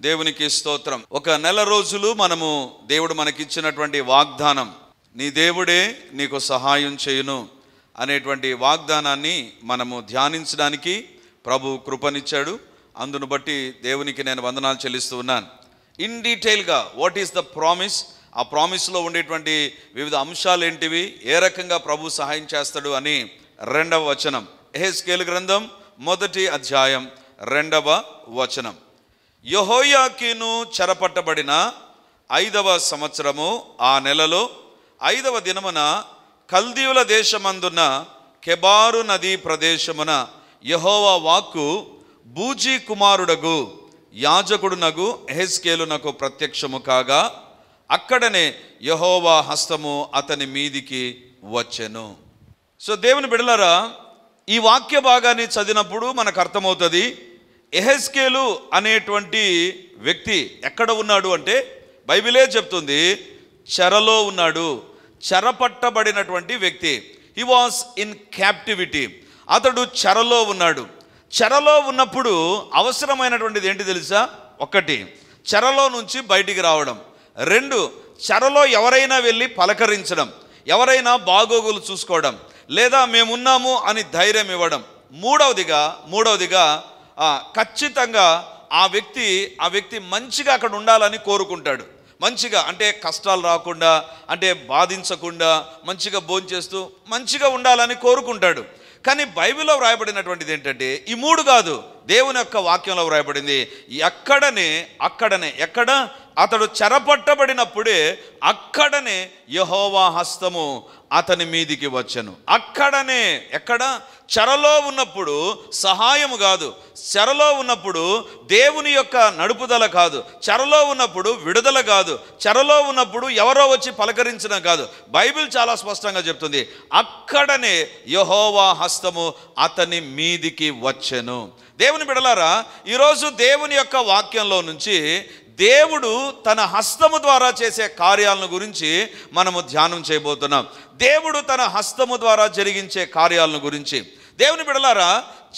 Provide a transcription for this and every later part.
దేవునికి స్తోత్రం. ఒక నెల రోజులు మనము దేవుడు మనకిచ్చినటువంటి వాగ్దానం, నీ దేవుడే నీకు సహాయం చేయును అనేటువంటి వాగ్దానాన్ని మనము ధ్యానించడానికి ప్రభు కృపనిచ్చాడు. అందును బట్టి దేవునికి నేను వందనాలు చెల్లిస్తూ ఉన్నాను. ఇన్ డీటెయిల్గా వాట్ ఈస్ ద ప్రామిస్, ఆ ప్రామిస్లో ఉండేటువంటి వివిధ అంశాలు ఏంటివి, ఏ రకంగా ప్రభు సహాయం చేస్తాడు అని 2వ వచనం, యెహెజ్కేలు గ్రంథం 1వ అధ్యాయం 2వ వచనం. యెహోయాకీను చెరపట్టబడిన 5వ సంవత్సరము ఆ నెలలో 5వ దినమున కల్దీయుల దేశమందున్న కెబారు నదీ ప్రదేశమున యెహోవా వాక్కు బూజీ కుమారుడగు యాజకుడునగు యెహెజ్కేలునకు ప్రత్యక్షము కాగా అక్కడనే యెహోవా హస్తము అతని మీదికి వచ్చెను. సో దేవుని బిడ్డలారా, ఈ వాక్య భాగాన్ని చదివినప్పుడు మనకు అర్థమవుతుంది యెహెజ్కేలు అనేటువంటి వ్యక్తి ఎక్కడ ఉన్నాడు అంటే, బైబిలే చెప్తుంది చెరలో ఉన్నాడు, చెరపట్టబడినటువంటి వ్యక్తి. He was in captivity. అతడు చెరలో ఉన్నాడు. చెరలో ఉన్నప్పుడు అవసరమైనటువంటిది ఏంటి తెలుసా? 1, చెరలో నుంచి బయటికి రావడం. 2, చెరలో ఎవరైనా వెళ్ళి పలకరించడం, ఎవరైనా బాగోగులు చూసుకోవడం, లేదా మేమున్నాము అని ధైర్యం ఇవ్వడం. మూడవదిగా ఖచ్చితంగా ఆ వ్యక్తి మంచిగా అక్కడ ఉండాలని కోరుకుంటాడు. మంచిగా అంటే కష్టాలు రాకుండా, అంటే బాధించకుండా, మంచిగా భోంచేస్తూ మంచిగా ఉండాలని కోరుకుంటాడు. కానీ బైబిల్లో వ్రాయబడినటువంటిది ఏంటంటే ఈ 3 కాదు, దేవుని యొక్క వాక్యంలో వ్రాయబడింది అక్కడనే ఎక్కడ అతడు చెరపట్టబడినప్పుడే అక్కడనే యెహోవా హస్తము అతని మీదికి వచ్చెను. అక్కడనే, ఎక్కడ? చెరలో ఉన్నప్పుడు సహాయము కాదు, చెరలో ఉన్నప్పుడు దేవుని యొక్క నడుపుదల కాదు, చెరలో ఉన్నప్పుడు విడుదల కాదు, చెరలో ఉన్నప్పుడు ఎవరో వచ్చి పలకరించడం కాదు. బైబిల్ చాలా స్పష్టంగా చెప్తుంది అక్కడనే యెహోవా హస్తము అతని మీదికి వచ్చెను. దేవుని బిడ్డలారా, ఈరోజు దేవుని యొక్క వాక్యంలో నుంచి దేవుడు తన హస్తము ద్వారా చేసే కార్యాలను గురించి మనము ధ్యానం చేయబోతున్నాం. దేవుడు తన హస్తము ద్వారా జరిగించే కార్యాలను గురించి. దేవుని బిడ్డలారా,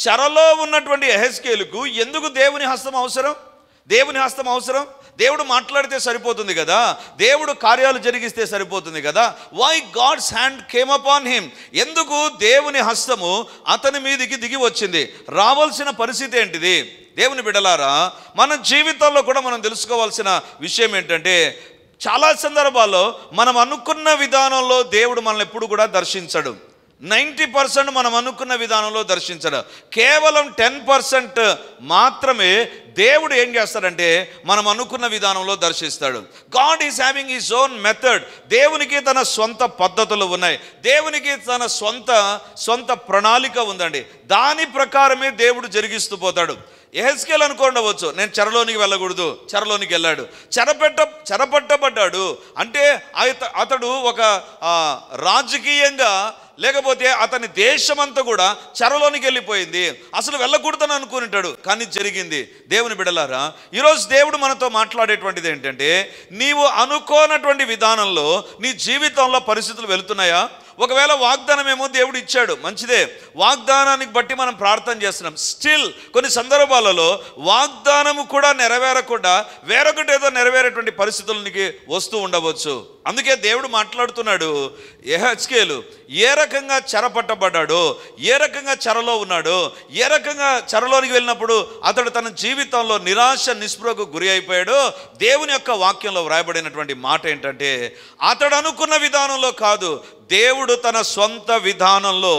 చెరలో ఉన్నటువంటి యెహెజ్కేలుకు ఎందుకు దేవుని హస్తం అవసరం? దేవుడు మాట్లాడితే సరిపోతుంది కదా, దేవుడు కార్యాలు జరిగిస్తే సరిపోతుంది కదా. Why God's hand came upon him? ఎందుకు దేవుని హస్తము అతని మీదికి దిగి వచ్చింది? రావాల్సిన పరిస్థితి ఏంటిది? దేవుని బిడ్డలారా, మన జీవితంలో కూడా మనం తెలుసుకోవాల్సిన విషయం ఏంటంటే, చాలా సందర్భాల్లో మనం అనుకున్న విధానంలో దేవుడు మనల్ని ఎప్పుడు కూడా దర్శించడు. 90% మనం అనుకున్న విధానంలో దర్శించడు. కేవలం 10% మాత్రమే దేవుడు ఏం చేస్తాడంటే మనం అనుకున్న విధానంలో దర్శిస్తాడు. God is having his own method. దేవునికి తన సొంత పద్ధతులు ఉన్నాయి, దేవునికి తన సొంత ప్రణాళిక ఉందండి. దాని ప్రకారమే దేవుడు జరిగిస్తూ పోతాడు. యెహెజ్కేలు అనుకోండవచ్చు, నేను చెరలోనికి వెళ్ళకూడదు, చెరలోనికి వెళ్ళాడు. చెరపట్టబడ్డాడు అంటే అతడు ఒక రాజకీయంగా, లేకపోతే అతని దేశమంతా కూడా చెరలోనికి వెళ్ళిపోయింది. అసలు వెళ్ళకూడదని అనుకుంటాడు, కానీ జరిగింది. దేవుని బిడ్డలారా, ఈరోజు దేవుడు మనతో మాట్లాడేటువంటిది ఏంటంటే, నీవు అనుకోనటువంటి విధానంలో నీ జీవితంలో పరిస్థితులు వెళుతున్నాయా? ఒకవేళ వాగ్దానం ఏమో దేవుడు ఇచ్చాడు, మంచిదే, వాగ్దానానికి బట్టి మనం ప్రార్థన చేస్తున్నాం. స్టిల్ కొన్ని సందర్భాలలో వాగ్దానము కూడా నెరవేరకుండా వేరొకటి ఏదో నెరవేరేటువంటి పరిస్థితులు నీకు వస్తూ ఉండవచ్చు. అందుకే దేవుడు మాట్లాడుతున్నాడు, యెహెజ్కేలు ఏ రకంగా చెరపట్టబడ్డాడో, ఏ రకంగా చెరలో ఉన్నాడో, ఏ రకంగా చెరలోనికి వెళ్ళినప్పుడు అతడు తన జీవితంలో నిరాశ నిస్పృహకు గురి అయిపోయాడో, దేవుని యొక్క వాక్యంలో వ్రాయబడినటువంటి మాట ఏంటంటే, అతడు అనుకున్న విధానంలో కాదు, దేవుడు తన సొంత విధానంలో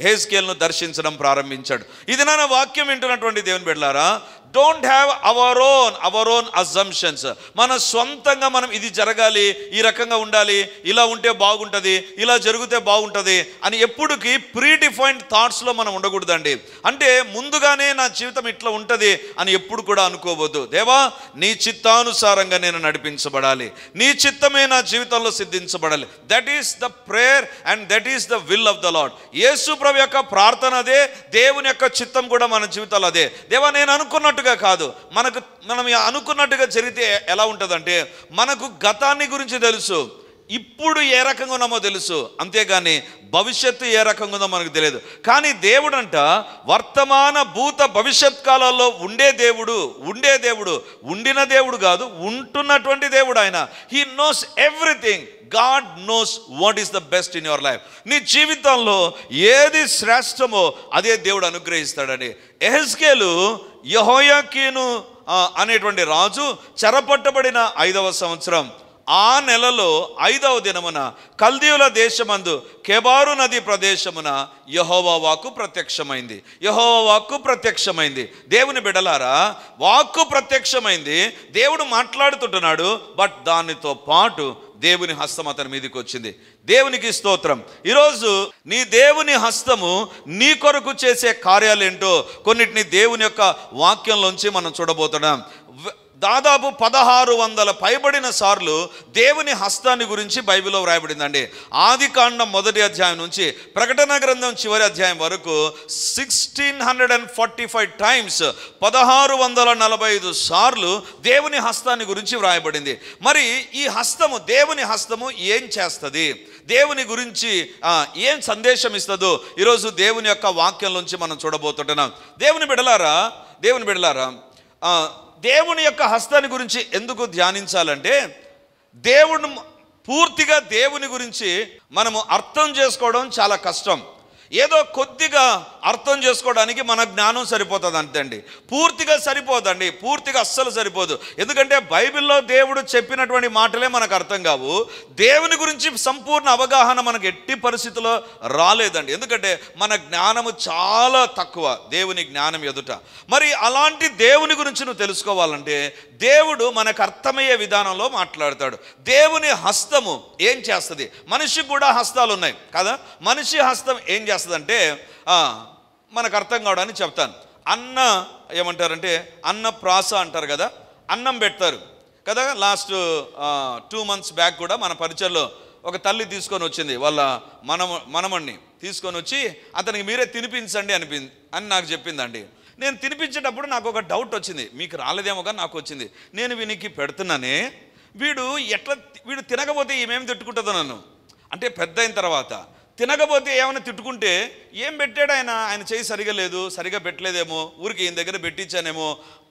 యెహెజ్కేలును దర్శించడం ప్రారంభించాడు. ఇది నా వాక్యం వింటున్నటువంటి దేవుని బిడ్డలారా, don't have our own assumptions. మన సొంతంగా మనం ఇది జరగాలి, ఈ రకంగా ఉండాలి, ఇలా ఉంటే బాగుంటుంది, ఇలా జరిగితే బాగుంటుంది అని ఎప్పుడుకి ప్రీ డిఫైన్డ్ థాట్స్లో మనం ఉండకూడదండి. అంటే ముందుగానే నా జీవితం ఇట్లా ఉంటుంది అని ఎప్పుడు కూడా అనుకోవద్దు. దేవా, నీ చిత్తానుసారంగా నేను నడిపించబడాలి, నీ చిత్తమే నా జీవితంలో సిద్ధించబడాలి. That is the prayer and that is the will of the Lord. Yesu ప్రభు యొక్క ప్రార్థన అదే, దేవుని యొక్క చిత్తం కూడా మన జీవితాలు అదే. దేవా, నేను అనుకున్నట్టుగా కాదు, మనం అనుకున్నట్టుగా జరిగితే ఎలా ఉంటుందంటే, మనకు గతాన్ని గురించి తెలుసు, ఇప్పుడు ఏ రకంగా ఉన్నామో తెలుసు, అంతేగాని భవిష్యత్తు ఏ రకంగా ఉందో మనకు తెలియదు. కానీ దేవుడంట వర్తమాన భూత భవిష్యత్ కాలాల్లో ఉండే దేవుడు, ఉండిన దేవుడు కాదు, ఉంటున్నటువంటి దేవుడు ఆయన. He knows everything. God knows what is the best in your life. నీ జీవితంలో ఏది శ్రేష్టమో అదే దేవుడు అనుగ్రహిస్తాడని. యెహెజ్కేలు యెహోయాకీను అనేటువంటి రాజు చెరపట్టబడిన 5వ సంవత్సరం ఆ నెలలో 5వ దినమున కల్దీయుల దేశమందు కెబారు నది ప్రదేశమున యెహోవా వాక్కు ప్రత్యక్షమైంది. యెహోవా వాక్కు ప్రత్యక్షమైంది. దేవుని బిడ్డలారా, వాక్కు ప్రత్యక్షమైంది. దేవుడు మాట్లాడుతుంటున్నాడు, బట్ దానితో పాటు దేవుని హస్తం అతని మీదకి వచ్చింది. దేవునికి స్తోత్రం. ఈరోజు నీ దేవుని హస్తము నీ కొరకు చేసే కార్యాలేంటో కొన్నిటిని దేవుని యొక్క వాక్యంలోంచి మనం చూడబోతున్నాం. దాదాపు 1600 పైబడిన సార్లు దేవుని హస్తాన్ని గురించి బైబిల్లో వ్రాయబడిందండి. ఆదికాండం 1వ అధ్యాయం నుంచి ప్రకటన గ్రంథం చివరి అధ్యాయం వరకు 1645 టైమ్స్, 1645 సార్లు దేవుని హస్తాన్ని గురించి వ్రాయబడింది. మరి ఈ హస్తము, దేవుని హస్తము ఏం చేస్తుంది, దేవుని గురించి ఏం సందేశం ఇస్తుందో ఈరోజు దేవుని యొక్క వాక్యంలోంచి మనం చూడబోతుంటున్నాం. దేవుని బిడ్డలారా, దేవుని యొక్క హస్తాన్ని గురించి ఎందుకు ధ్యానించాలంటే, దేవుడు పూర్తిగా దేవుని గురించి మనము అర్థం చేసుకోవడం చాలా కష్టం. ఏదో కొద్దిగా అర్థం చేసుకోవడానికి మన జ్ఞానం సరిపోతుంది అంతండి, పూర్తిగా సరిపోదండి, పూర్తిగా అస్సలు సరిపోదు. ఎందుకంటే బైబిల్లో దేవుడు చెప్పినటువంటి మాటలే మనకు అర్థం కావు. దేవుని గురించి సంపూర్ణ అవగాహన మనకు ఎట్టి పరిస్థితుల్లో రాలేదండి. ఎందుకంటే మన జ్ఞానము చాలా తక్కువ దేవుని జ్ఞానం ఎదుట. మరి అలాంటి దేవుని గురించి నువ్వు తెలుసుకోవాలంటే దేవుడు మనకు అర్థమయ్యే విధానంలో మాట్లాడతాడు. దేవుని హస్తము ఏం చేస్తుంది? మనిషికి కూడా హస్తాలు ఉన్నాయి కదా. మనిషి హస్తం ఏం చేస్తుందంటే మనకు అర్థం కావడానికి చెప్తాను. ఏమంటారంటే అన్న ప్రాస అంటారు కదా, అన్నం పెడతారు కదా. లాస్ట్ 2 months బ్యాక్ కూడా మన పరిచయంలో ఒక తల్లి తీసుకొని వచ్చింది, వాళ్ళ మనమణ్ణి తీసుకొని వచ్చి అతనికి మీరే తినిపించండి అని నాకు చెప్పిందండి. నేను తినిపించేటప్పుడు నాకు ఒక డౌట్ వచ్చింది, మీకు రాలేదేమో కానీ నాకు వచ్చింది. నేను వీనికి పెడుతున్నానే, వీడు తినకపోతే ఏమేమి తిట్టుకుంటుందో నన్ను, అంటే పెద్ద అయిన తర్వాత తినకపోతే ఏమైనా తిట్టుకుంటే ఏం పెట్టాడు ఆయన చేయి సరిగా లేదు, సరిగా పెట్టలేదేమో, ఊరికి ఈయన దగ్గర పెట్టించానేమో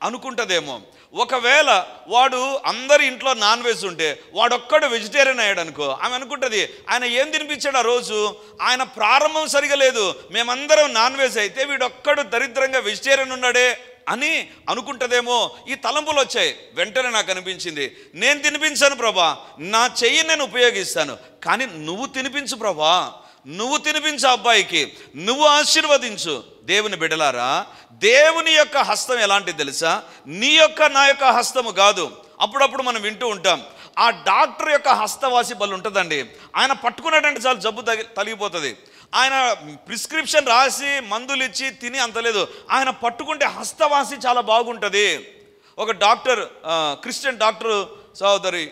అనుకుంటుందేమో. ఒకవేళ వాడు అందరి ఇంట్లో నాన్ వెజ్ ఉంటే వాడొక్కడు వెజిటేరియన్ అయ్యాడు అనుకో, ఆమె అనుకుంటుంది ఆయన ఏం తినిపించాడు ఆ రోజు, ఆయన ప్రారంభం సరిగా లేదు, మేమందరం నాన్ వెజ్ అయితే వీడొక్కడు దరిద్రంగా వెజిటేరియన్ ఉన్నాడే అని అనుకుంటుందేమో. ఈ తలంపులు వచ్చాయి. వెంటనే నాకు అనిపించింది, నేను తినిపించాను ప్రభా, నా చెయ్యి నేను ఉపయోగిస్తాను, కానీ నువ్వు తినిపించు ప్రభా, నువ్వు తినిపించు అబ్బాయికి, నువ్వు ఆశీర్వదించు. దేవుని బిడ్డలారా, దేవుని యొక్క హస్తం ఎలాంటిది తెలుసా? నీ యొక్క నా యొక్క హస్తము కాదు. అప్పుడప్పుడు మనం వింటూ ఉంటాం, ఆ డాక్టర్ యొక్క హస్తవాసి బలు ఉంటుందండి. ఆయన పట్టుకున్నాడంటే చాలు జబ్బు తగిలిపోతుంది. ఆయన ప్రిస్క్రిప్షన్ రాసి మందులు ఇచ్చి తిని అంత లేదు, ఆయన పట్టుకుంటే హస్తవాసి చాలా బాగుంటుంది. ఒక డాక్టర్, క్రిస్టియన్ డాక్టర్ సహోదరి,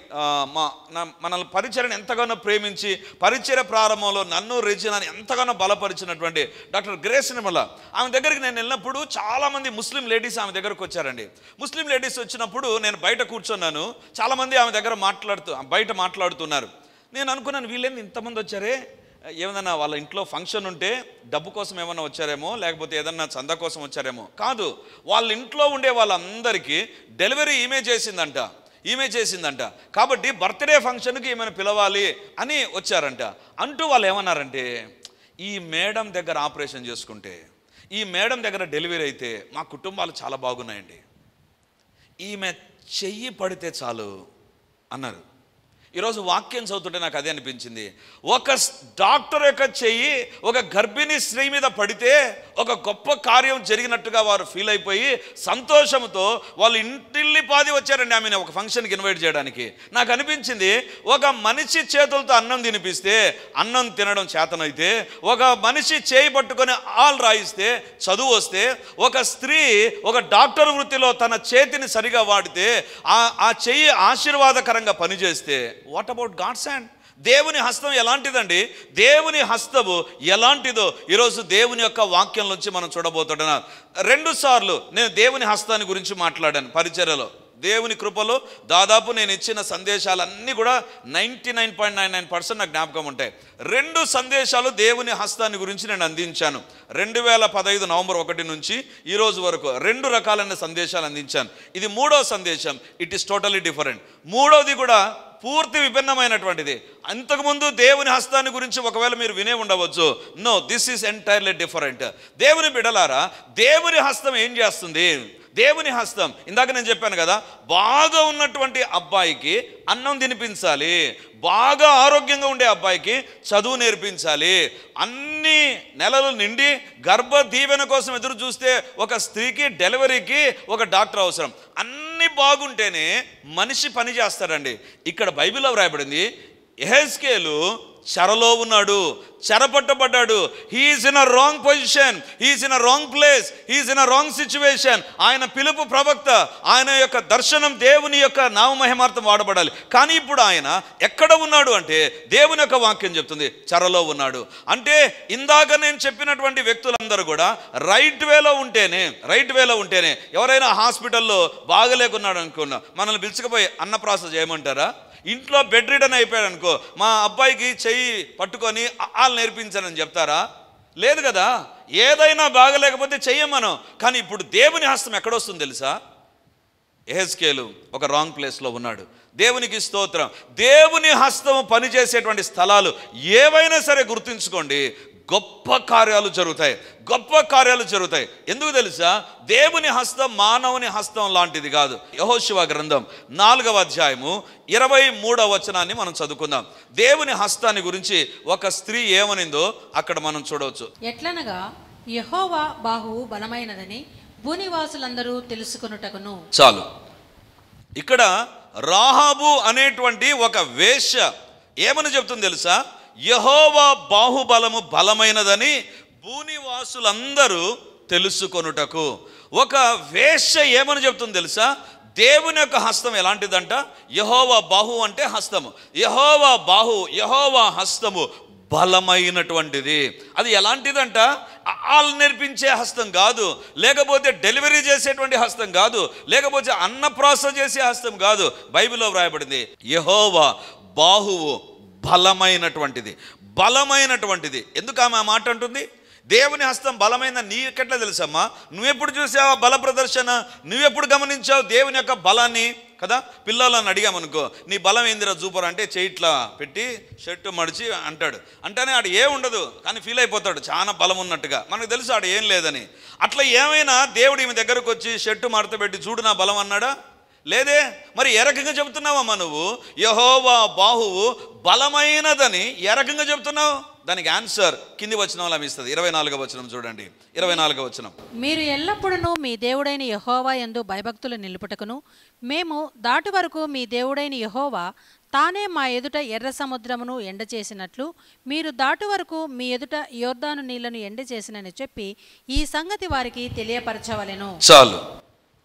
మనల్ని పరిచర్యను ఎంతగానో ప్రేమించి పరిచర్య ప్రారంభంలో నన్ను రెజినాని ఎంతగానో బలపరిచినటువంటి డాక్టర్ గ్రేస్ నిర్మల, ఆమె దగ్గరికి నేను వెళ్ళినప్పుడు చాలామంది ముస్లిం లేడీస్ ఆమె దగ్గరకు వచ్చారండి. ముస్లిం లేడీస్ వచ్చినప్పుడు నేను బయట కూర్చున్నాను, చాలామంది ఆమె దగ్గర బయట మాట్లాడుతున్నారు. నేను అనుకున్నాను, వీళ్ళేంది ఇంతమంది వచ్చారే, ఏమన్నా వాళ్ళ ఇంట్లో ఫంక్షన్ ఉంటే డబ్బు కోసం ఏమన్నా వచ్చారేమో, లేకపోతే ఏదన్నా చందా కోసం వచ్చారేమో. కాదు, వాళ్ళ ఇంట్లో ఉండే వాళ్ళందరికీ డెలివరీ ఈమె చేసిందంట. కాబట్టి బర్త్డే ఫంక్షన్కి ఈమెను పిలవాలి అని వచ్చారంట. అంటూ వాళ్ళు ఏమన్నారంటే, ఈ మేడం దగ్గర ఆపరేషన్ చేసుకుంటే, ఈ మేడం దగ్గర డెలివరీ అయితే మా కుటుంబాలు చాలా బాగున్నాయండి, ఈమె చెయ్యి పడితే చాలు అన్నారు. ఈరోజు వాక్యం చదువుతుంటే నాకు అదే అనిపించింది. ఒక డాక్టర్ యొక్క చెయ్యి ఒక గర్భిణీ స్త్రీ మీద పడితే ఒక గొప్ప కార్యం జరిగినట్టుగా వారు ఫీల్ అయిపోయి సంతోషంతో వాళ్ళు ఇంటిల్లిపాది వచ్చారండి ఆమెను ఒక ఫంక్షన్కి ఇన్వైట్ చేయడానికి. నాకు అనిపించింది, ఒక మనిషి చేతులతో అన్నం తినిపిస్తే అన్నం తినడం చేతనైతే, ఒక మనిషి చేయి పట్టుకొని ఆల్ రాయిస్తే చదువు వస్తే, ఒక స్త్రీ ఒక డాక్టర్ వృత్తిలో తన చేతిని సరిగా వాడితే, ఆ చెయ్యి ఆశీర్వాదకరంగా పనిచేస్తే, వాట్ అబౌట్ గాడ్స్ హ్యాండ్? దేవుని హస్తం ఎలాంటిదండి? దేవుని హస్తము ఎలాంటిదో ఈరోజు దేవుని యొక్క వాక్యం నుంచి మనం చూడబోతున్నాం. 2 సార్లు నేను దేవుని హస్తాన్ని గురించి మాట్లాడాను పరిచర్యలో. దేవుని కృపలో దాదాపు నేను ఇచ్చిన సందేశాలన్నీ కూడా 99.99% నాకు జ్ఞాపకం ఉంటాయి. 2 సందేశాలు దేవుని హస్తాన్ని గురించి నేను అందించాను. 2015 నవంబర్ 1 నుంచి ఈ రోజు వరకు 2 రకాలైన సందేశాలు అందించాను. ఇది 3వ సందేశం. It is totally different. 3వది కూడా పూర్తి విభిన్నమైనటువంటిది. అంతకుముందు దేవుని హస్తాన్ని గురించి ఒకవేళ మీరు వినే ఉండవచ్చు. No, this is entirely different. దేవుని బిడ్డలారా, దేవుని హస్తం ఏం చేస్తుంది? దేవుని హస్తం, ఇందాక నేను చెప్పాను కదా, బాగా ఉన్నటువంటి అబ్బాయికి అన్నం తినిపించాలి, బాగా ఆరోగ్యంగా ఉండే అబ్బాయికి చదువు నేర్పించాలి. అన్ని నెలలు నిండి గర్భ దీవెన కోసం ఎదురు చూస్తే ఒక స్త్రీకి డెలివరీకి ఒక డాక్టర్ అవసరం. అన్నీ బాగుంటేనే మనిషి పని చేస్తాడండి. ఇక్కడ బైబిల్లో వ్రాయబడింది, యెహెజ్కేలు చెరలో ఉన్నాడు, చెరపట్టబడ్డాడు. He is in a wrong position, he is in a wrong place, he is in a wrong situation. ఆయన పిలుపు ప్రవక్త, ఆయన యొక్క దర్శనం దేవుని యొక్క నామమహిమార్థం వాడబడాలి. కానీ ఇప్పుడు ఆయన ఎక్కడ ఉన్నాడు అంటే దేవుని యొక్క వాక్యం చెప్తుంది చెరలో ఉన్నాడు. అంటే ఇందాక నేను చెప్పినటువంటి వ్యక్తులందరూ కూడా రైట్ వేలో ఉంటేనే ఎవరైనా హాస్పిటల్లో బాగలేకున్నాడు అనుకున్నా మనల్ని పిలుచుకుపోయి అన్నప్రాస చేయమంటారా? ఇంట్లో బెడ్ రిడన్ అయిపోయాడు అనుకో, మా అబ్బాయికి చెయ్యి పట్టుకొని ఆలు నేర్పించానని చెప్తారా? లేదు కదా. ఏదైనా బాగలేకపోతే చెయ్యమను. కానీ ఇప్పుడు దేవుని హస్తం ఎక్కడొస్తుంది తెలుసా? యెహెజ్కేలు ఒక రాంగ్ ప్లేస్లో ఉన్నాడు. దేవునికి స్తోత్రం. దేవుని హస్తం పనిచేసేటువంటి స్థలాలు ఏవైనా సరే గుర్తుంచుకోండి, గొప్ప కార్యాలు జరుగుతాయి. ఎందుకు తెలుసా? దేవుని హస్తం మానవుని హస్తం లాంటిది కాదు. యెహోషువ గ్రంథం 4వ అధ్యాయము 23వ వచనాన్ని మనం చదువుకుందాం. దేవుని హస్తాన్ని గురించి ఒక స్త్రీ ఏమనిందో అక్కడ మనం చూడవచ్చు. ఎట్లనగా యెహోవా బాహువు బలమైనదని భూనివాసులందరూ తెలుసుకొనుటకును. చాలు. ఇక్కడ రాహాబు అనేటువంటి ఒక వేశ్య ఏమని చెప్తుంది తెలుసా? యెహోవా బాహుబలము బలమైనదని భూనివాసులందరూ తెలుసుకొనుటకు. ఒక వేశ్య ఏమని చెప్తుంది తెలుసా? దేవుని యొక్క హస్తం ఎలాంటిదంట? యెహోవా బాహు అంటే హస్తము, యెహోవా హస్తము బలమైనటువంటిది. అది ఎలాంటిదంట? ఆలు నేర్పించే హస్తం కాదు, లేకపోతే డెలివరీ చేసేటువంటి హస్తం కాదు, లేకపోతే అన్నప్రాస చేసే హస్తం కాదు. బైబిల్లో వ్రాయబడింది యెహోవా బాహువు బలమైనటువంటిది. ఎందుకు ఆమె ఆ మాట అంటుంది? దేవుని హస్తం బలమైందని నీకెట్లా తెలుసమ్మా? నువ్వెప్పుడు చూసావా బల ప్రదర్శన? నువ్వెప్పుడు గమనించావు దేవుని యొక్క బలాన్ని? కదా, పిల్లలను అడిగామనుకో, నీ బలం ఏందిరా చూపరా అంటే చేయిట్లా పెట్టి షర్టు మడిచి అంటాడు. అంటేనే ఆడు ఏం ఉండదు, కానీ ఫీల్ అయిపోతాడు చాలా బలం ఉన్నట్టుగా. మనకు తెలుసు ఆడు ఏం లేదని. అట్లా ఏమైనా దేవుడు ఈమె దగ్గరకు వచ్చి షర్టు మడత పెట్టి చూడు నా బలం అన్నాడా? లేదే. మరి ఏ రకంగా చెబుతున్నావమ్మా నువ్వు యెహోవా బాహువు బలమైనదని ఏ రకంగా చెబుతున్నావు? దానికి ఆన్సర్ కింది వచనంలో ఇస్తుంది. 24వ వచనం చూడండి. 24వ వచనం, మీరు ఎల్లప్పుడూ మీ దేవుడైన యెహోవా యందు భయభక్తులు నిలుపుటకును, మేము దాటి వరకు మీ దేవుడైన యెహోవా తానే మా ఎదుట ఎర్ర సముద్రమును ఎండచేసినట్లు మీరు దాటు వరకు మీ ఎదుట యోర్దాను నీళ్లను ఎండచేసినని చెప్పి ఈ సంగతి వారికి తెలియపరచవలెను. చాలు.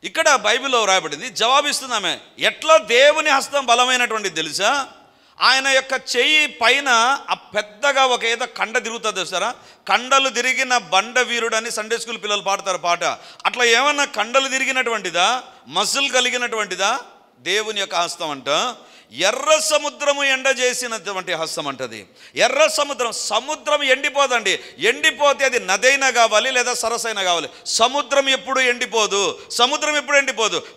ఇక్కడ బైబిల్లో రాయబడింది, జవాబిస్తున్నామే. ఎట్లా దేవుని హస్తం బలమైనటువంటి తెలుసా? ఆయన యొక్క చెయ్యి పైన ఆ పెద్దగా ఒక ఏదో కండ తిరుగుతుంది చూసారా? కండలు తిరిగిన బండ వీరుడని సండే స్కూల్ పిల్లలు పాడతారు పాట. అట్లా ఏమన్నా కండలు తిరిగినటువంటిదా, మజిల్ కలిగినటువంటిదా దేవుని యొక్క హస్తం అంట? ఎర్ర సముద్రము ఎండ చేసినటువంటి హస్తం అంటది. ఎర్ర సముద్రం ఎండిపోదండి. ఎండిపోతే అది నదైనా కావాలి లేదా సరసైనా కావాలి. సముద్రం ఎప్పుడు ఎండిపోదు.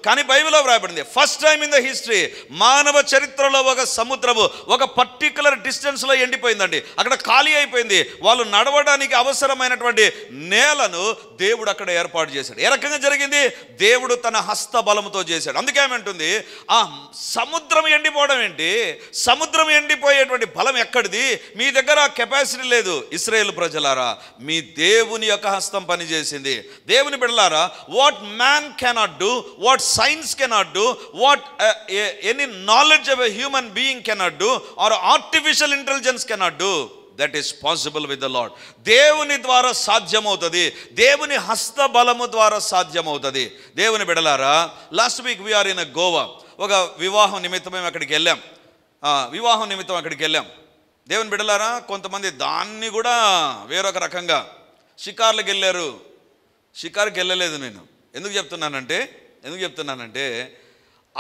కానీ బైబిల్లో వ్రాయబడింది, first time in the history మానవ చరిత్రలో ఒక సముద్రము ఒక పర్టికులర్ డిస్టెన్స్లో ఎండిపోయిందండి. అక్కడ ఖాళీ అయిపోయింది. వాళ్ళు నడవడానికి అవసరమైనటువంటి నేలను దేవుడు అక్కడ ఏర్పాటు చేశాడు. ఏ రకంగా జరిగింది? దేవుడు తన హస్త బలముతో చేశాడు. అందుకేమంటుంది, ఆ సముద్రం ఎండిపోవడం ఏంటి? సముద్రం ఎండిపోయేటువంటి బలం ఎక్కడిది? మీ దగ్గర కెపాసిటీ లేదు. ఇశ్రాయేలు ప్రజలారా, మీ దేవుని యొక్క హస్తం పనిచేసింది. దేవుని బిడ్డలారా, what man cannot do, what science cannot do, what any knowledge of a human being cannot do, or artificial intelligence cannot do, that is possible with the Lord. దేవుని ద్వారా సాధ్యమవుతుంది. దేవుని హస్త బలము ద్వారా సాధ్యమవుతుంది. దేవుని బిడ్డలారా, last week we are in Goa. ఒక వివాహం నిమిత్తం మేము అక్కడికి వెళ్ళాం. దేవుని బిడ్డలారా, కొంతమంది దాన్ని కూడా వేరొక రకంగా షికార్లకు వెళ్ళారు. షికార్కి వెళ్ళలేదు నేను. ఎందుకు చెప్తున్నానంటే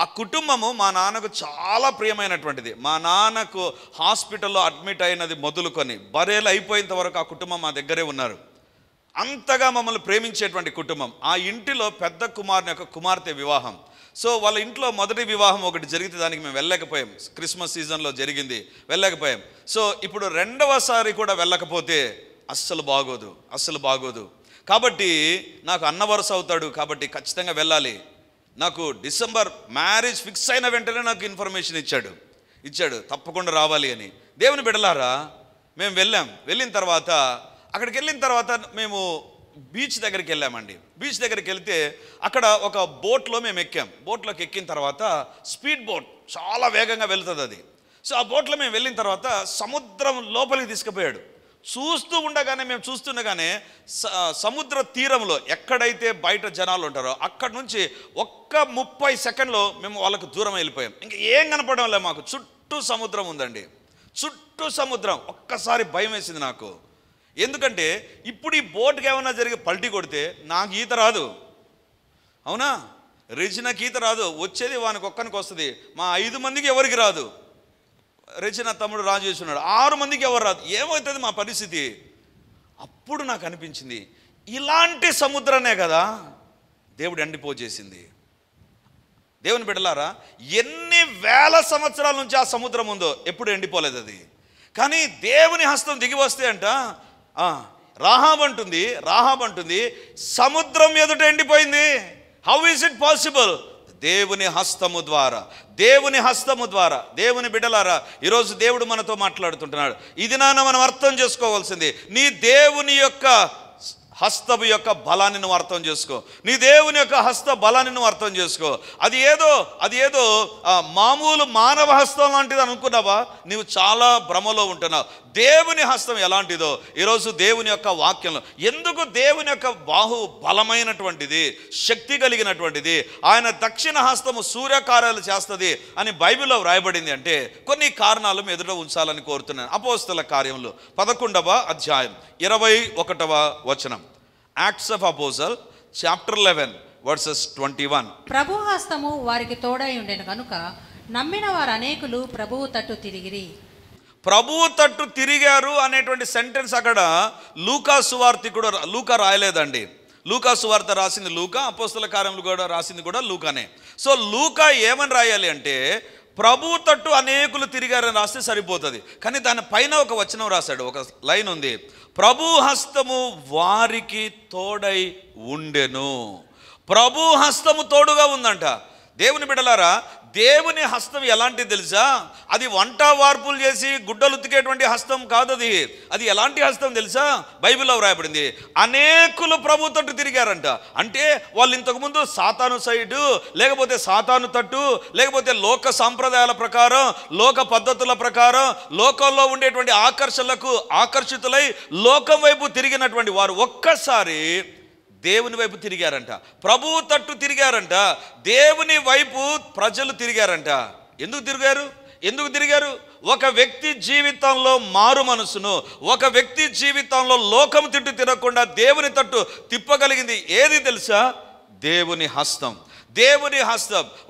ఆ కుటుంబము మా నాన్నకు చాలా ప్రియమైనటువంటిది. మా నాన్నకు హాస్పిటల్లో అడ్మిట్ అయినది మొదలుకొని బరేలు అయిపోయేంత వరకు ఆ కుటుంబం మా దగ్గరే ఉన్నారు. అంతగా మమ్మల్ని ప్రేమించేటువంటి కుటుంబం. ఆ ఇంటిలో పెద్ద కుమారుని యొక్క కుమార్తె వివాహం. సో వాళ్ళ ఇంట్లో మొదటి వివాహం ఒకటి జరిగితే దానికి మేము వెళ్ళలేకపోయాం. క్రిస్మస్ సీజన్లో జరిగింది, వెళ్ళలేకపోయాం. సో ఇప్పుడు రెండవసారి కూడా వెళ్ళకపోతే అస్సలు బాగోదు. కాబట్టి నాకు అన్న వరుస అవుతాడు, కాబట్టి ఖచ్చితంగా వెళ్ళాలి. నాకు డిసెంబర్ మ్యారేజ్ ఫిక్స్ అయిన వెంటనే నాకు ఇన్ఫర్మేషన్ ఇచ్చాడు తప్పకుండా రావాలి అని. దేవుని బిడ్డలారా, మేము వెళ్ళిన తర్వాత అక్కడికి వెళ్ళిన తర్వాత మేము బీచ్ దగ్గరికి వెళ్ళామండి. బీచ్ దగ్గరికి వెళ్తే అక్కడ ఒక బోట్లో మేము ఎక్కాం. బోట్లోకి ఎక్కిన తర్వాత స్పీడ్ బోట్ చాలా వేగంగా వెళ్తుంది అది. సో ఆ బోట్లో మేము వెళ్ళిన తర్వాత సముద్రం లోపలికి తీసుకుపోయాడు. మేము చూస్తుండగానే సముద్ర తీరంలో ఎక్కడైతే బయట జనాలు ఉంటారో అక్కడ నుంచి ఒక్క 30 సెకండ్లో మేము వాళ్ళకు దూరం వెళ్ళిపోయాం. ఇంకా ఏం కనపడడం లేదు మాకు. చుట్టూ సముద్రం ఉందండి, చుట్టూ సముద్రం. ఒక్కసారి భయం వేసింది నాకు. ఎందుకంటే ఇప్పుడు ఈ బోట్కి ఏమైనా జరిగి పల్టీ కొడితే నాకు ఈత రాదు, అవునా? రెజినాకి ఈత రాదు, వచ్చేది వానికి ఒక్కనికి వస్తుంది. మా 5 మందికి ఎవరికి రాదు. రెజినా తమ్ముడు రాజేష్ ఉన్నాడు, 6 మందికి ఎవరు రాదు. ఏమవుతుంది మా పరిస్థితి? అప్పుడు నాకు అనిపించింది, ఇలాంటి సముద్రమే కదా దేవుడు ఎండిపోచేసింది. దేవుని బిడ్డలారా, ఎన్ని వేల సంవత్సరాల నుంచి ఆ సముద్రం ఉందో ఎప్పుడు ఎండిపోలేదు అది. కానీ దేవుని హస్తం దిగి వస్తే అంట రాహాబ్ అంటుంది సముద్రం ఎదుట ఎండిపోయింది. How is it possible? దేవుని హస్తము ద్వారా. దేవుని బిడ్డలారా, ఈరోజు దేవుడు మనతో మాట్లాడుతుంటున్నాడు. ఇది మనం అర్థం చేసుకోవాల్సింది. నీ దేవుని యొక్క హస్తము యొక్క బలాన్ని నువ్వు అర్థం చేసుకో. నీ దేవుని యొక్క హస్త బలాన్ని నువ్వు అర్థం చేసుకో. అది ఏదో మామూలు మానవ హస్తం లాంటిది అనుకున్నావా? నీవు చాలా భ్రమలో ఉంటున్నావు. దేవుని హస్తం ఎలాంటిదో ఈరోజు దేవుని యొక్క వాక్యంలో, ఎందుకు దేవుని యొక్క బాహు బలమైనటువంటిది, శక్తి కలిగినటువంటిది, ఆయన దక్షిణ హస్తము సూర్యకార్యాలు చేస్తుంది అని బైబిల్లో వ్రాయబడింది అంటే కొన్ని కారణాలు ఎదుట ఉంచాలని కోరుతున్నాను. అపోస్తల కార్యములు 11వ అధ్యాయం 21వ వచనం. Acts of apostle chapter 11 versus 21. ప్రభు హస్తము వారికి తోడై ఉండెను కనుక నమ్మిన వారు అనేకులు ప్రభువు తట్టు తిరిగిరి. ప్రభువు తట్టు తిరిగారు అనేటువంటి సెంటెన్స్ అక్కడ లూకా సువార్తికుడు లూకా రాయలేదండి. లూకా సువార్త రాసింది లూకా, అపోస్తల కార్యములు కూడా రాసింది కూడా లూకానే. సో లూకా ఏమని రాయాలి అంటే ప్రభువు తట్టు అనేకులు తిరిగారని రాస్తే సరిపోతుంది. కానీ దాని పైన ఒక వచనం రాశాడు, ఒక లైన్ ఉంది, ప్రభు హస్తము వారికి తోడై ఉండెను. ప్రభు హస్తము తోడుగా ఉందంట. దేవుని బిడ్డలారా, దేవుని హస్తం ఎలాంటిది తెలుసా? అది వంట వార్పులు చేసి గుడ్డలు ఉతికేటువంటి హస్తం కాదు. అది ఎలాంటి హస్తం తెలుసా? బైబిల్లో వ్రాయబడింది, అనేకులు ప్రభు తట్టు తిరిగారంట. అంటే వాళ్ళు ఇంతకుముందు సాతాను సైడు, లేకపోతే సాతాను తట్టు, లేకపోతే లోక సాంప్రదాయాల ప్రకారం, లోక పద్ధతుల ప్రకారం, లోకంలో ఉండేటువంటి ఆకర్షణలకు ఆకర్షితులై లోకం వైపు తిరిగినటువంటి వారు ఒక్కసారి దేవుని వైపు తిరిగారంట. ప్రభువు తట్టు తిరిగారంట. దేవుని వైపు ప్రజలు తిరిగారంట. ఎందుకు తిరిగారు? ఒక వ్యక్తి జీవితంలో మారు మనసును, ఒక వ్యక్తి జీవితంలో లోకం తిట్టు తిరగకుండా దేవుని తట్టు తిప్పగలిగింది ఏది తెలుసా? దేవుని హస్తం.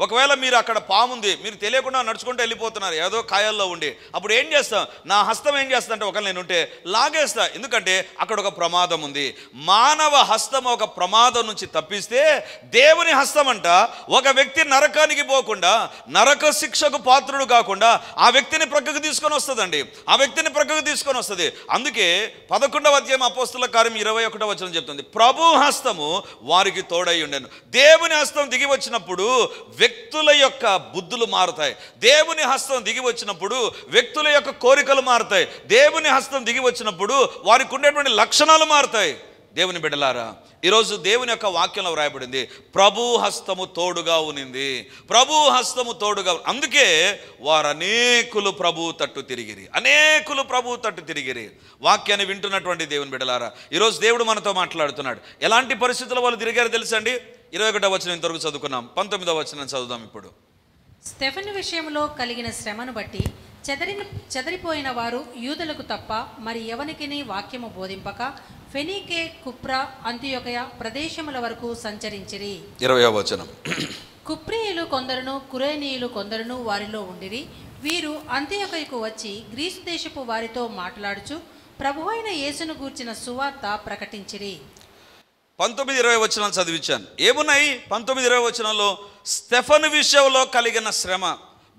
ఒకవేళ మీరు అక్కడ పాముంది, మీరు తెలియకుండా నడుచుకుంటూ వెళ్ళిపోతున్నారు ఏదో కాయల్లో ఉండి, అప్పుడు ఏం చేస్తాం? నా హస్తం ఏం చేస్తా అంటే ఒకవేళ నేను ఉంటే లాగేస్తా. ఎందుకంటే అక్కడ ఒక ప్రమాదం ఉంది. మానవ హస్తం ఒక ప్రమాదం నుంచి తప్పిస్తే దేవుని హస్తం అంట ఒక వ్యక్తి నరకానికి పోకుండా, నరక శిక్షకు పాత్రుడు కాకుండా ఆ వ్యక్తిని ప్రక్కకు తీసుకొని వస్తుంది. అందుకే 11వ అధ్యాయం అపోస్తల కార్యం 21వ వచనం చెప్తుంది, ప్రభు హస్తము వారికి తోడై ఉండెను. దేవుని హస్తం దిగి వచ్చినప్పుడు వ్యక్తుల యొక్క బుద్ధులు మారుతాయి. దేవుని హస్తం దిగి వచ్చినప్పుడు వ్యక్తుల యొక్క కోరికలు మారుతాయి. దేవుని హస్తం దిగి వచ్చినప్పుడు వారికి ఉండేటువంటి లక్షణాలు మారుతాయి. దేవుని బిడ్డలారా, ఈరోజు దేవుని యొక్క వాక్యంలో వ్రాయబడింది, ప్రభు హస్తము తోడుగా ఉనింది. అందుకే వారు అనేకులు ప్రభు తట్టు తిరిగిరి. వాక్యాన్ని వింటున్నటువంటి దేవుని బిడ్డలారా, ఈరోజు దేవుడు మనతో మాట్లాడుతున్నాడు. ఎలాంటి పరిస్థితుల్లో వాళ్ళు తిరిగారు తెలుసండి? 21వ వచనం ఇంతవరకు చదువుకున్నాం. 19వ వచనం చదువుదాం ఇప్పుడు. స్టెఫెను విషయంలో కలిగిన శ్రమను బట్టి చెదరిపోయిన వారు యూదులకు తప్ప మరి ఎవనికిని వాక్యము బోధింపక ఫెనీకే, కుప్రా, అంతియొకయ ప్రదేశముల వరకు సంచరించిరి. 20వ వచనం. కుప్రీయులు కొందరును కురేనీయులు కొందరును వారిలో ఉండిరి. వీరు అంత్యొకయకు వచ్చి గ్రీసు దేశపు వారితో మాట్లాడుచు ప్రభువైన యేసును గూర్చిన సువార్త ప్రకటించిరి. 19-20 వచనాలు చదివించాను. ఏమున్నాయి 19-20 వచనాల్లో? స్టెఫను విషయంలో కలిగిన శ్రమ,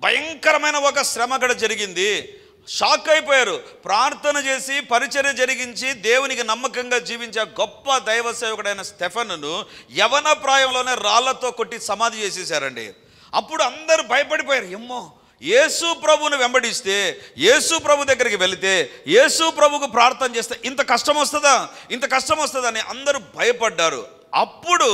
భయంకరమైన ఒక శ్రమ అక్కడ జరిగింది. షాక్ అయిపోయారు. ప్రార్థన చేసి పరిచర్య జరిగించి దేవునికి నమ్మకంగా జీవించే గొప్ప దైవ సేవకుడైన స్టెఫనును యవన ప్రాయంలోనే రాళ్లతో కొట్టి సమాధి చేసేసారండి. అప్పుడు అందరూ భయపడిపోయారు. ఏమ్మో, యేసు ప్రభువును వెంబడిస్తే, యేసు ప్రభు దగ్గరికి వెళితే, యేసు ప్రభుకు ప్రార్థన చేస్తే ఇంత కష్టం వస్తుందా, ఇంత కష్టం వస్తుందని అందరూ భయపడ్డారు. అప్పుడు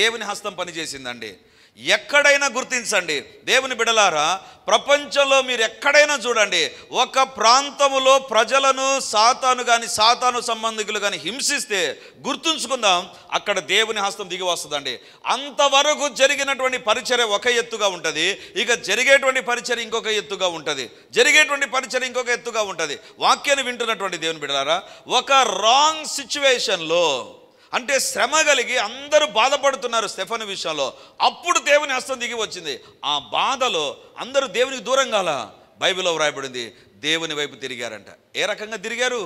దేవుని హస్తం పనిచేసిందండి. ఎక్కడైనా గుర్తించండి దేవుని బిడలారా, ప్రపంచంలో మీరు ఎక్కడైనా చూడండి, ఒక ప్రాంతములో ప్రజలను సాతాను కానీ సాతాను సంబంధికులు కానీ హింసిస్తే గుర్తుంచుకుందాం, అక్కడ దేవుని హస్తం దిగి వస్తుందండి. అంతవరకు జరిగినటువంటి పరిచర్య ఒక ఎత్తుగా ఉంటుంది, ఇక జరిగేటువంటి పరిచర్య ఇంకొక ఎత్తుగా ఉంటుంది, జరిగేటువంటి పరిచర్య ఇంకొక ఎత్తుగా ఉంటుంది. వాక్యాన్ని వింటున్నటువంటి దేవుని బిడలారా, ఒక రాంగ్ సిచ్యువేషన్లో, అంటే శ్రమ కలిగి అందరూ బాధపడుతున్నారు స్టెఫను విషయంలో, అప్పుడు దేవుని హస్తం దిగి వచ్చింది. ఆ బాధలో అందరూ దేవునికి దూరం కాల. బైబిల్లో వ్రాయబడింది, దేవుని వైపు తిరిగారంట. ఏ రకంగా తిరిగారు?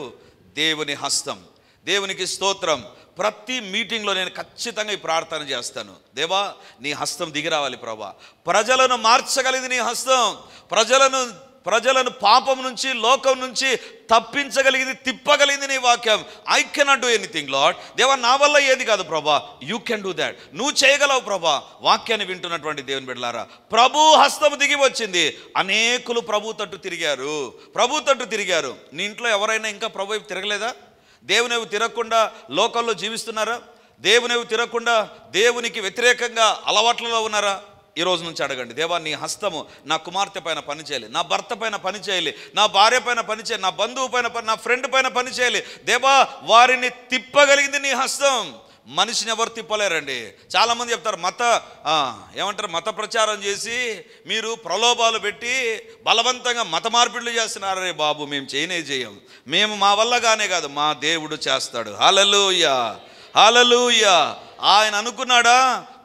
దేవుని హస్తం. దేవునికి స్తోత్రం. ప్రతి మీటింగ్లో నేను ఖచ్చితంగా ఈ ప్రార్థన చేస్తాను, దేవా నీ హస్తం దిగి రావాలి ప్రభా. ప్రజలను మార్చగలిగింది నీ హస్తం, ప్రజలను పాపం నుంచి లోకం నుంచి తప్పించగలిగింది, తిప్పగలిగింది నీ వాక్యం. I cannot do anything lord. దేవా నా వల్ల ఏది కాదు ప్రభా, యూ కెన్ డూ దాట్, నువ్వు చేయగలవు ప్రభా. వాక్యాన్ని వింటున్నటువంటి దేవుని బిడ్డలారా, ప్రభు హస్తము దిగి వచ్చింది. అనేకులు ప్రభు తట్టు తిరిగారు. నీ ఇంట్లో ఎవరైనా ఇంకా ప్రభు వైపు తిరగలేదా? దేవుని వైపు తిరగకుండా లోకంలో జీవిస్తున్నారా? దేవుని వైపు తిరగకుండా దేవునికి వ్యతిరేకంగా అలవాట్లలో ఉన్నారా? ఈ రోజు నుంచి అడగండి, దేవా నీ హస్తము నా కుమార్తె పైన పని చేయాలి, నా భర్త పైన పని చేయాలి, నా భార్య పైన పని చేయాలి, నా బంధువు పైన నా ఫ్రెండ్ పైన పని చేయాలి. దేవా వారిని తిప్పగలిగింది నీ హస్తం. మనిషిని ఎవరు తిప్పలేరండి. చాలామంది చెప్తారు మత ప్రచారం చేసి మీరు ప్రలోభాలు పెట్టి బలవంతంగా మత మార్పిడులు చేస్తున్నారే బాబు, మేము చేయం, మేము మా వల్లగానే కాదు, మా దేవుడు చేస్తాడు. హల్లెలూయా, హల్లెలూయా. ఆయన అనుకున్నాడా,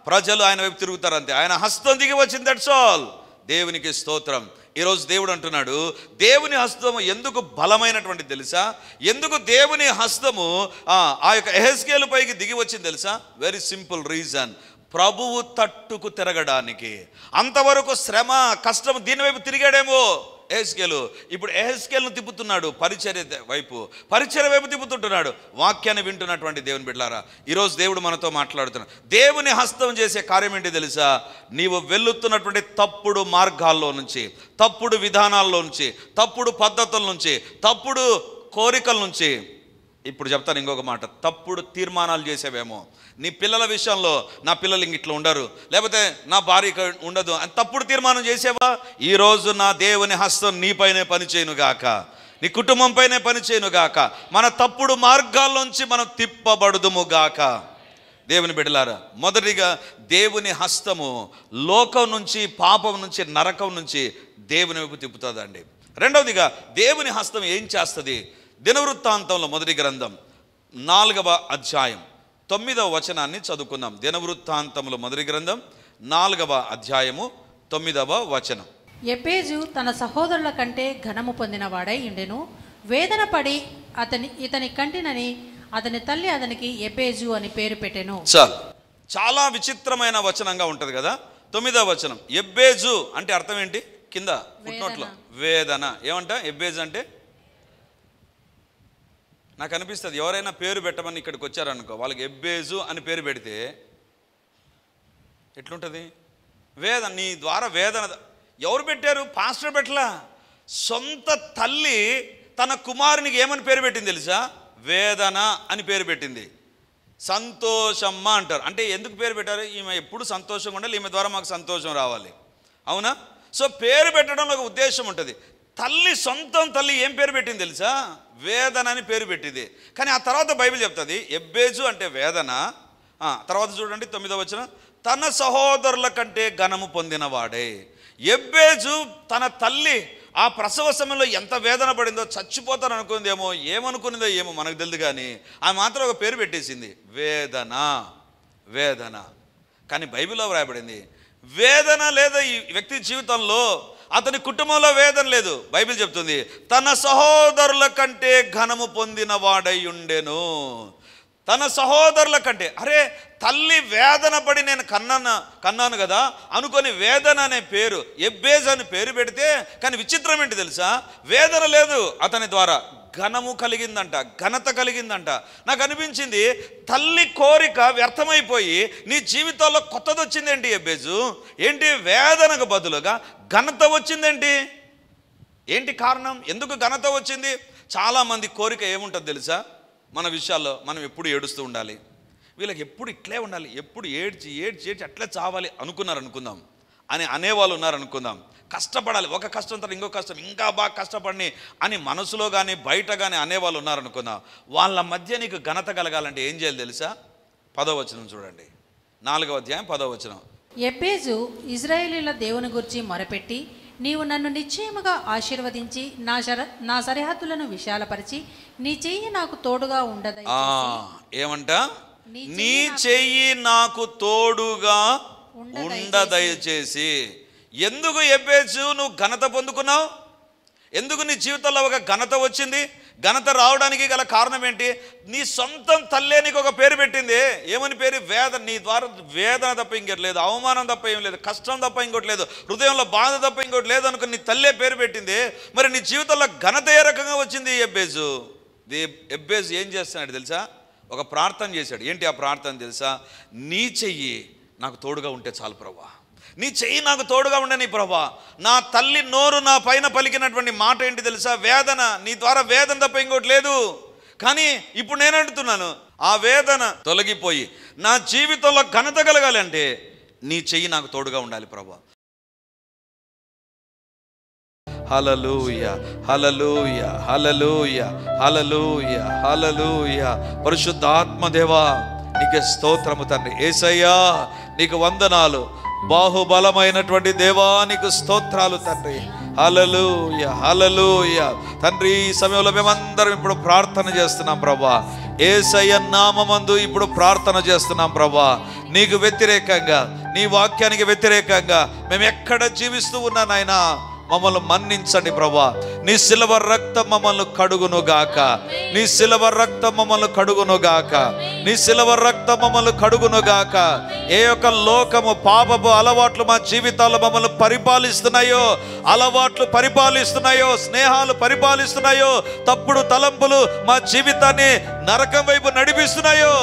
ప్రజలు ఆయన వైపు తిరుగుతారంతే. ఆయన హస్తం దిగి వచ్చింది, దట్స్ ఆల్. దేవునికి స్తోత్రం. ఈరోజు దేవుడు అంటున్నాడు, దేవుని హస్తము ఎందుకు బలమైనటువంటి తెలుసా? ఎందుకు దేవుని హస్తము ఆ యొక్క యెహెజ్కేలు పైకి దిగి వచ్చింది తెలుసా? వెరీ సింపుల్ రీజన్, ప్రభువు తట్టుకు తిరగడానికి. అంతవరకు శ్రమ కష్టం దీని వైపు తిరిగాడేమో యెహెజ్కేలు, ఇప్పుడు యెహెజ్కేలును తిప్పుతున్నాడు పరిచర్య వైపు తిప్పుతుంటున్నాడు. వాక్యాన్ని వింటున్నటువంటి దేవుని బిడ్డలారా, ఈరోజు దేవుడు మనతో మాట్లాడుతున్నాడు. దేవుని హస్తం చేసే కార్యం ఏంటి తెలుసా? నీవు వెళ్తున్నటువంటి తప్పుడు మార్గాల్లో నుంచి, తప్పుడు విధానాల్లో నుంచి, తప్పుడు పద్ధతుల నుంచి, తప్పుడు కోరికల నుంచి, ఇప్పుడు చెప్తాను ఇంకొక మాట, తప్పుడు తీర్మానాలు చేసేవేమో. నీ పిల్లల విషయంలో, నా పిల్లలు ఇంక ఇట్లా ఉండరు, లేకపోతే నా భార్య ఉండదు అని తప్పుడు తీర్మానం చేసేవా? ఈరోజు నా దేవుని హస్తం నీపైనే పనిచేయునుగాక, నీ కుటుంబంపైనే పనిచేయునుగాక. మన తప్పుడు మార్గాల్లోంచి మనం తిప్పబడుదుముగాక. దేవుని బిడ్డలారా, మొదటిగా దేవుని హస్తము లోకం నుంచి, పాపం నుంచి, నరకం నుంచి దేవుని వైపు తిప్పుతుందండి. రెండవదిగా దేవుని హస్తం ఏం చేస్తుంది? దినవృత్తాంతంలో మొదటి గ్రంథం 4వ అధ్యాయం 9వ వచనాన్ని చదువుకుందాం. దినవృత్తాంతంలో మొదటి గ్రంథం 4వ అధ్యాయము 9వ వచనం. ఎబ్బేజు తన సహోదరుల కంటే ఘనము పొందిన వాడై ఉండెను. వేదన పడి ఇతని కంటినని అతని తల్లి అతనికి ఎబ్బేజు అని పేరు పెట్టెను. చాలా విచిత్రమైన వచనంగా ఉంటుంది కదా 9వ వచనం. ఎబ్బేజు అంటే అర్థం ఏంటి? కింద ఫుట్నోట్లో వేదన. ఏమంట ఎబ్బేజు అంటే? నాకు అనిపిస్తుంది, ఎవరైనా పేరు పెట్టమని ఇక్కడికి వచ్చారనుకో, వాళ్ళకి ఎబ్బేజు అని పేరు పెడితే ఎట్లుంటుంది? వేదన, నీ ద్వారా వేదన. ఎవరు పెట్టారు? పాస్టర్ పెట్టలా, సొంత తల్లి తన కుమారునికి ఏమని పేరు పెట్టింది తెలుసా? వేదన అని పేరు పెట్టింది. సంతోషమ్మ అంటారు. అంటే ఎందుకు పేరు పెట్టారు? ఈమె ఎప్పుడు సంతోషంగా ఉండాలి, ఈమె ద్వారా మాకు సంతోషం రావాలి, అవునా? సో పేరు పెట్టడంలో ఒక ఉద్దేశం ఉంటుంది. తల్లి, సొంతం తల్లి ఏం పేరు పెట్టింది తెలుసా? వేదన అని పేరు పెట్టింది. కానీ ఆ తర్వాత బైబిల్ చెప్తుంది ఎబ్బేజు అంటే వేదన. తర్వాత చూడండి 9వ వచనం, తన సహోదరుల కంటే ఘనము పొందినవాడే. ఎబ్బేజు తన తల్లి ఆ ప్రసవ సమయంలో ఎంత వేదన పడిందో, చచ్చిపోతాను అనుకుందేమో, ఏమనుకునేదో ఏమో మనకు తెలియదు, కానీ ఆమె మాత్రం ఒక పేరు పెట్టేసింది, వేదన. కానీ బైబిల్లో వ్రాయబడింది వేదన లేదా ఈ వ్యక్తి జీవితంలో, అతని కుటుంబంలో వేదన లేదు. బైబిల్ చెప్తుంది, తన సహోదరుల కంటే ఘనము పొందిన వాడై ఉండెను. తన సహోదరుల కంటే, అరే తల్లి వేదన పడి నేను కన్నాను కదా అనుకొని వేదన అనే పేరు, ఎబ్బేజ్ అని పేరు పెడితే, కానీ విచిత్రం ఏంటి తెలుసా, వేదన లేదు అతని ద్వారా, ఘనము కలిగిందంట, ఘనత కలిగిందంట. నాకు అనిపించింది, తల్లి కోరిక వ్యర్థమైపోయి నీ జీవితంలో కొత్తది వచ్చిందేంటి ఎబ్బేజు? ఏంటి వేదనకు బదులుగా ఘనత వచ్చిందేంటి? ఏంటి కారణం? ఎందుకు ఘనత వచ్చింది? చాలామంది కోరిక ఏముంటుంది తెలుసా, మన విషయాల్లో మనం ఎప్పుడు ఏడుస్తూ ఉండాలి, వీళ్ళకి ఎప్పుడు ఇట్లే ఉండాలి, ఎప్పుడు ఏడ్చి ఏడ్చి ఏడ్చి అట్లే చావాలి అనుకుందాం అని అనేవాళ్ళు ఉన్నారనుకుందాం. కష్టపడాలి, ఒక కష్టం తర్వాత ఇంకో కష్టం, ఇంకా బాగా కష్టపడి అని మనసులో కానీ బయట కానీ అనేవాళ్ళు ఉన్నారనుకుందాం. వాళ్ళ మధ్య నీకు ఘనత కలగాలంటే ఏం చేయాలి తెలుసా? 10వ వచనం చూడండి, 4వ అధ్యాయం 10వ వచనం. ఎబ్బేజు ఇశ్రాయేలీయుల దేవుని గురించి మొరపెట్టి, నీవు నన్ను నిశ్చయముగా ఆశీర్వదించి నా సరిహద్దులను విశాలపరిచి నీ చెయ్యి నాకు తోడుగా ఉండదు. ఏమంట? నీ చెయ్యి నాకు తోడుగా ఉండదయచేసి. ఎందుకు ఎబ్బేజు నువ్వు ఘనత పొందుకున్నావు? ఎందుకు నీ జీవితంలో ఒక ఘనత వచ్చింది? ఘనత రావడానికి గల కారణం ఏంటి? నీ సొంతం తల్లే నీకు ఒక పేరు పెట్టింది. ఏమని పేరు? వేదన. నీ ద్వారా వేదన తప్ప ఇంకోటి లేదు, అవమానం తప్ప ఏం లేదు, కష్టం తప్ప ఇంకోటి లేదు, హృదయంలో బాధ తప్ప ఇంకోటి లేదు అనుకుని నీ తల్లే పేరు పెట్టింది. మరి నీ జీవితంలో ఘనత ఏ రకంగా వచ్చింది? ఎబ్బేజు ఏం చేస్తున్నాడు తెలుసా? ఒక ప్రార్థన చేశాడు. ఏంటి ఆ ప్రార్థన తెలుసా? నీ చెయ్యి నాకు తోడుగా ఉంటే చాలు ప్రభువా, నీ చెయ్యి నాకు తోడుగా ఉండని ప్రభువా. నా తల్లి నోరు నా పైన పలికినటువంటి మాట ఏంటి తెలుసా? వేదన. నీ ద్వారా వేదన తప్ప ఇంకోటి లేదు. కానీ ఇప్పుడు నేను అంటున్నాను, ఆ వేదన తొలగిపోయి నా జీవితంలో ఘనత కలగాలి అంటే నీ చెయ్యి నాకు తోడుగా ఉండాలి ప్రభువా. హల్లెలూయా, హల్లెలూయా, హల్లెలూయా, హల్లెలూయా, హల్లెలూయా. పరిశుద్ధాత్మ దేవా నీకే స్తోత్రము తండ్రి. యేసయ్యా నీకు వందనాలు. బాహుబలమైనటువంటి దేవా నీకు స్తోత్రాలు తండ్రి. హల్లెలూయా, హల్లెలూయా. తండ్రి ఈ సమయంలో మేమందరం ఇప్పుడు ప్రార్థన చేస్తున్నాం ప్రభా. యేసయ్య నామమందు ఇప్పుడు ప్రార్థన చేస్తున్నాం ప్రభా. నీకు వ్యతిరేకంగా, నీ వాక్యానికి వ్యతిరేకంగా మేము ఎక్కడ జీవిస్తూ ఉన్నా నాయనా మమ్మల్ని మన్నించండి ప్రభా. నీ శిలువ రక్తం మమ్మల్ని కడుగునుగాక, నీ శిలువ రక్తం మమ్మల్ని కడుగునుగాక, నీ శిలువ రక్తం మమ్మల్ని కడుగునుగాక. ఏ యొక్క లోకము పాపపు అలవాట్లు మా జీవితాల్లో మమ్మల్ని పరిపాలిస్తున్నాయో, అలవాట్లు పరిపాలిస్తున్నాయో, స్నేహాలు పరిపాలిస్తున్నాయో, తప్పుడు తలంపులు మా జీవితాన్ని నరకం వైపు నడిపిస్తున్నాయో,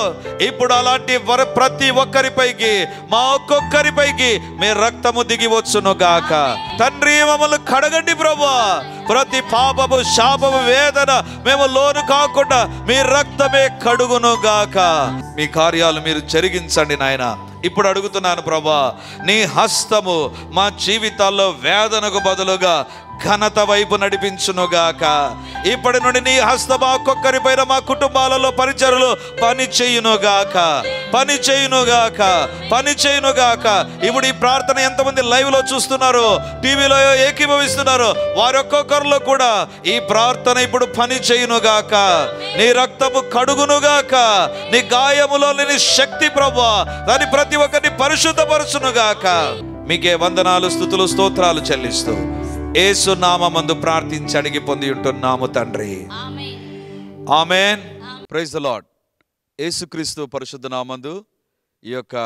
ఇప్పుడు అలాంటి ప్రతి ఒక్కరిపైకి, మా ఒక్కొక్కరిపైకి మీ రక్తము దిగివచ్చునుగాక. తండ్రి మమ్మల్ని కడగండి ప్రభా. ప్రతి పాపము, శాపము, వేదన మేము లోను కాకుండా మీ రక్తమే కడుగునుగాక. మీ కార్యాలు మీరు జరిగించండి నాయన. ఇప్పుడు అడుగుతున్నాను ప్రభా, నీ హస్తము మా జీవితాల్లో వేదనకు బదులుగా ఘనత వైపు నడిపించునుగాక. ఇప్పటి నుండి నీ హస్తం ఒక్కొక్కరి పైన, మా కుటుంబాలలో పరిచర్లు పని చేయునుగాక, పని చేయునుగాక, పని చేయునుగాక. ఇప్పుడు ఈ ప్రార్థన ఎంతమంది లైవ్ లో చూస్తున్నారు, టీవీలో ఏకీభవిస్తున్నారు, వారి ఒక్కొక్కరిలో కూడా ఈ ప్రార్థన ఇప్పుడు పని చేయునుగాక. నీ రక్తము కడుగునుగాక, నీ గాయములో నీ శక్తి ప్రభువా దాని ప్రతి ఒక్కరిని పరిశుద్ధపరచునుగాక. మీకే వందనాలు, స్తుతులు, స్తోత్రాలు చెల్లిస్తూ యేసు నామమందు ప్రార్థించి అడిగి పొంది ఉంటున్నాము తండ్రి. ఆమేన్. Praise the Lord. యేసుక్రీస్తు పరిశుద్ధ నామందు ఈ యొక్క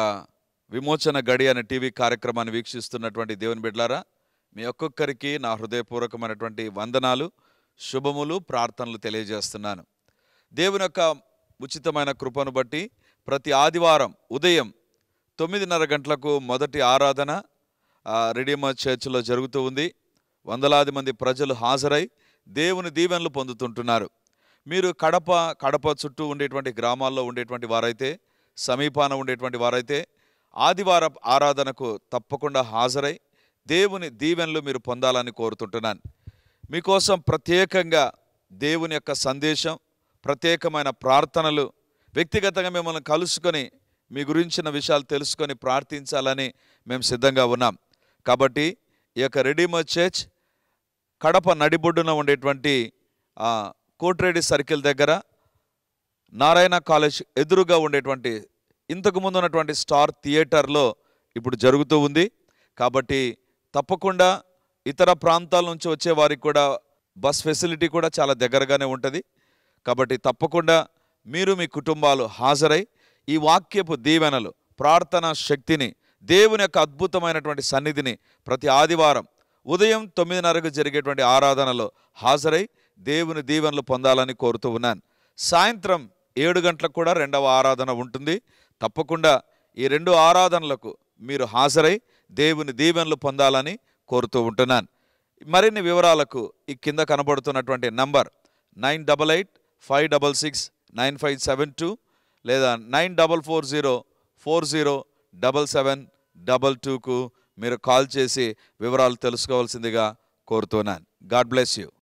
విమోచన గడి అనే టీవీ కార్యక్రమాన్ని వీక్షిస్తున్నటువంటి దేవుని బిడ్డలారా, మీ ఒక్కొక్కరికి నా హృదయపూర్వకమైనటువంటి వందనాలు, శుభములు, ప్రార్థనలు తెలియజేస్తున్నాను. దేవుని యొక్క ఉచితమైన కృపను బట్టి ప్రతి ఆదివారం ఉదయం 9:30 గంటలకు మొదటి ఆరాధన రెడీమర్ చర్చిలో జరుగుతూ ఉంది. వందలాది మంది ప్రజలు హాజరై దేవుని దీవెనలు పొందుతుంటున్నారు. మీరు కడప చుట్టూ ఉండేటువంటి గ్రామాల్లో ఉండేటువంటి వారైతే, సమీపాన ఉండేటువంటి వారైతే ఆదివారం ఆరాధనకు తప్పకుండా హాజరై దేవుని దీవెనలు మీరు పొందాలని కోరుతుంటున్నాను. మీకోసం ప్రత్యేకంగా దేవుని యొక్క సందేశం, ప్రత్యేకమైన ప్రార్థనలు, వ్యక్తిగతంగా మిమ్మల్ని కలుసుకొని మీ గురించిన విషయాలు తెలుసుకొని ప్రార్థించాలని మేము సిద్ధంగా ఉన్నాం. కాబట్టి ఈ యొక్క రెడీమర్ చర్చ్ కడప నడిబొడ్డున ఉండేటువంటి కోట్రేడి సర్కిల్ దగ్గర నారాయణ కాలేజ్ ఎదురుగా ఉండేటువంటి ఇంతకుముందు ఉన్నటువంటి స్టార్ థియేటర్లో ఇప్పుడు జరుగుతూ ఉంది. కాబట్టి తప్పకుండా ఇతర ప్రాంతాల నుంచి వచ్చే వారికి కూడా బస్ ఫెసిలిటీ కూడా చాలా దగ్గరగానే ఉంటుంది. కాబట్టి తప్పకుండా మీరు మీ కుటుంబాలు హాజరై ఈ వాక్యపు దీవెనలు, ప్రార్థనా శక్తిని, దేవుని యొక్క అద్భుతమైనటువంటి సన్నిధిని ప్రతి ఆదివారం ఉదయం 9:30కు జరిగేటువంటి ఆరాధనలో హాజరై దేవుని దీవెనలు పొందాలని కోరుతూ ఉన్నాను. సాయంత్రం 7 గంటలకు కూడా 2వ ఆరాధన ఉంటుంది. తప్పకుండా ఈ 2 ఆరాధనలకు మీరు హాజరై దేవుని దీవెనలు పొందాలని కోరుతూ ఉంటున్నాను. మరిన్ని వివరాలకు ఈ కింద కనబడుతున్నటువంటి నంబర్ 9845669572 లేదా 9440407722కు మీరు కాల్ చేసి వివరాలు తెలుసుకోవాల్సిందిగా కోరుతున్నాను. God bless you.